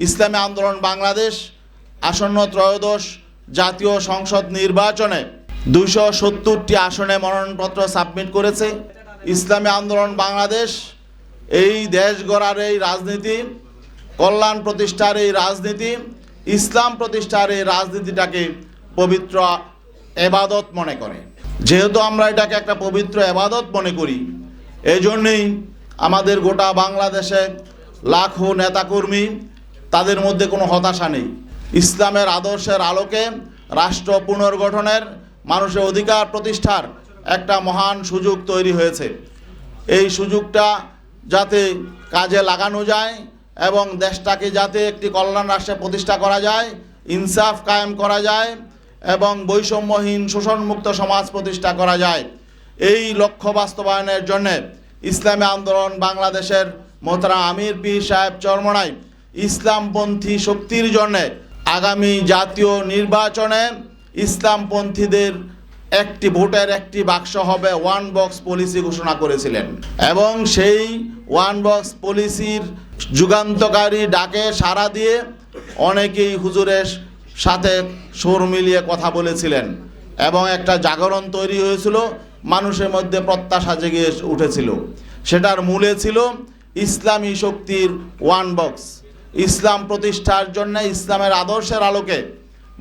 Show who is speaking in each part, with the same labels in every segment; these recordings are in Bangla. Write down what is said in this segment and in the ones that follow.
Speaker 1: ইসলামী আন্দোলন বাংলাদেশ আসন্ন ত্রয়োদশ জাতীয় সংসদ নির্বাচনে 270টি আসনে মনোনয়নপত্র সাবমিট করেছে। ইসলামী আন্দোলন বাংলাদেশ এই দেশ গড়ার এই রাজনীতি, কল্যাণ প্রতিষ্ঠার এই রাজনীতি, ইসলাম প্রতিষ্ঠার এই রাজনীতিটাকে পবিত্র এবাদত মনে করে। যেহেতু আমরা এটাকে একটা পবিত্র এবাদত মনে করি, এই জন্যেই আমাদের গোটা বাংলাদেশে লাখো নেতাকর্মী, তাদের মধ্যে কোনো হতাশা নেই। ইসলামের আদর্শের আলোকে রাষ্ট্র পুনর্গঠনের, মানুষের অধিকার প্রতিষ্ঠার একটা মহান সুযোগ তৈরি হয়েছে। এই সুযোগটা যাতে কাজে লাগানো যায় এবং দেশটাকে যাতে একটি কল্যাণ রাষ্ট্রে প্রতিষ্ঠা করা যায়, ইনসাফ কায়েম করা যায় এবং বৈষম্যহীন শোষণমুক্ত সমাজ প্রতিষ্ঠা করা যায়, এই লক্ষ্য বাস্তবায়নের জন্য ইসলামী আন্দোলন বাংলাদেশের মোহতারাম আমির পীর সাহেব চরমনাই ইসলামপন্থী শক্তির জন্য আগামী জাতীয় নির্বাচনে ইসলামপন্থীদের একটি ভোটের একটি বাক্স হবে ওয়ান বক্স পলিসি ঘোষণা করেছিলেন এবং সেই ওয়ান বক্স পলিসির যুগান্তকারী ডাকে সাড়া দিয়ে অনেকেই হুজুরের সাথে সুর মিলিয়ে কথা বলেছিলেন এবং একটা জাগরণ তৈরি হয়েছিল, মানুষের মধ্যে প্রত্যাশা জেগে উঠেছিল। সেটার মূলে ছিল ইসলামী শক্তির ওয়ান বক্স, ইসলাম প্রতিষ্ঠার জন্য, ইসলামের আদর্শের আলোকে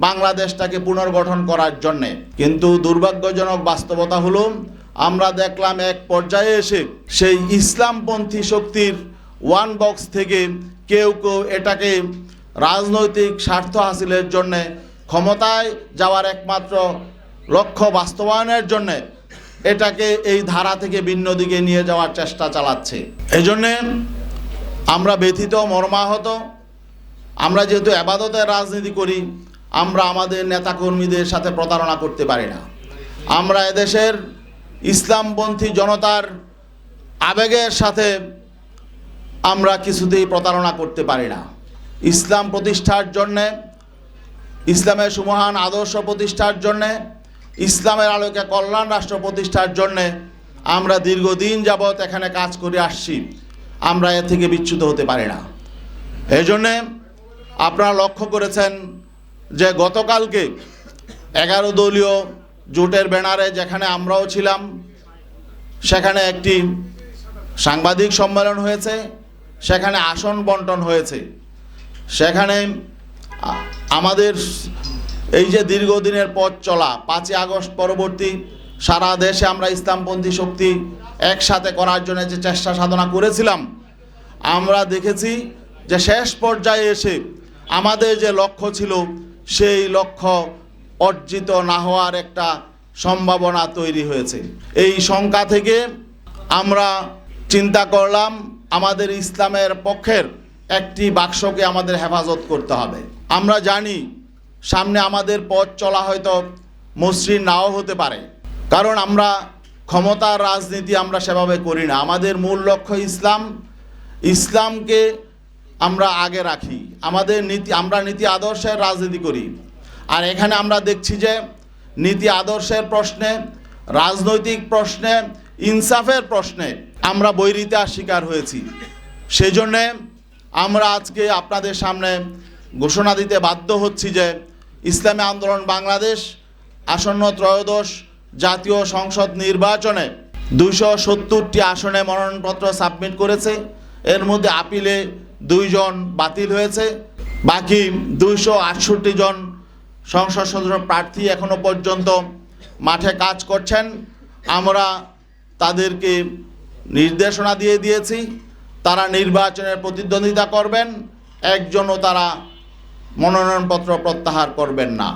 Speaker 1: বাংলাদেশটাকে পুনর্গঠন করার জন্যে। কিন্তু দুর্ভাগ্যজনক বাস্তবতা হলো, আমরা দেখলাম এক পর্যায়ে এসে সেই ইসলামপন্থী শক্তির ওয়ান বক্স থেকে কেউ কেউ এটাকে রাজনৈতিক স্বার্থ হাসিলের জন্যে, ক্ষমতায় যাওয়ার একমাত্র লক্ষ্য বাস্তবায়নের জন্যে এটাকে এই ধারা থেকে ভিন্ন দিকে নিয়ে যাওয়ার চেষ্টা চালাচ্ছে। এই জন্যে আমরা ব্যথিত, মর্মাহত। আমরা যেহেতু এবাদতের রাজনীতি করি, আমরা আমাদের নেতাকর্মীদের সাথে প্রতারণা করতে পারি না। আমরা এদেশের ইসলামপন্থী জনতার আবেগের সাথে আমরা কিছুতেই প্রতারণা করতে পারি না। ইসলাম প্রতিষ্ঠার জন্যে, ইসলামের সুমহান আদর্শ প্রতিষ্ঠার জন্যে, ইসলামের আলোকে কল্যাণ রাষ্ট্র প্রতিষ্ঠার জন্যে আমরা দীর্ঘদিন যাবৎ এখানে কাজ করে আসছি। আমরা এর থেকে বিচ্যুত হতে পারি না। এই জন্যে আপনারা লক্ষ্য করেছেন যে গতকালকে 11 দলীয় জোটের ব্যানারে যেখানে আমরাও ছিলাম, সেখানে একটি সাংবাদিক সম্মেলন হয়েছে, সেখানে আসন বন্টন হয়েছে। সেখানে আমাদের এই যে দীর্ঘদিনের পথ চলা, 5ই আগস্ট পরবর্তী সারা দেশে আমরা ইসলামপন্থী শক্তি একসাথে করার জন্য যে চেষ্টা সাধনা করেছিলাম, আমরা দেখেছি যে শেষ পর্যায়ে এসে আমাদের যে লক্ষ্য ছিল সেই লক্ষ্য অর্জিত না হওয়ার একটা সম্ভাবনা তৈরি হয়েছে। এই শঙ্কা থেকে আমরা চিন্তা করলাম আমাদের ইসলামের পক্ষের একটি বাক্সকে আমাদের হেফাজত করতে হবে। আমরা জানি সামনে আমাদের পথ চলা হয়তো মসৃণ নাও হতে পারে, কারণ আমরা ক্ষমতার রাজনীতি আমরা সেভাবে করি না। আমাদের মূল লক্ষ্য ইসলাম, ইসলামকে আমরা আগে রাখি। আমরা নীতি আদর্শের রাজনীতি করি। আর এখানে আমরা দেখছি যে নীতি আদর্শের প্রশ্নে, রাজনৈতিক প্রশ্নে, ইনসাফের প্রশ্নে আমরা বৈরিতার শিকার হয়েছি। সেই জন্যে আমরা আজকে আপনাদের সামনে ঘোষণা দিতে বাধ্য হচ্ছি যে ইসলামী আন্দোলন বাংলাদেশ আসন্ন ত্রয়োদশ জাতীয় সংসদ নির্বাচনে 270টি আসনে মনোনয়নপত্র সাবমিট করেছে। এর মধ্যে আপিলে 2 জন বাতিল হয়েছে। বাকি 268 জন সংসদ সদস্য প্রার্থী এখনো পর্যন্ত মাঠে কাজ করছেন। আমরা তাদেরকে নির্দেশনা দিয়ে দিয়েছি, তারা নির্বাচনের প্রতিদ্বন্দ্বিতা করবেন, একজনও তারা মনোনয়নপত্র প্রত্যাহার করবেন না।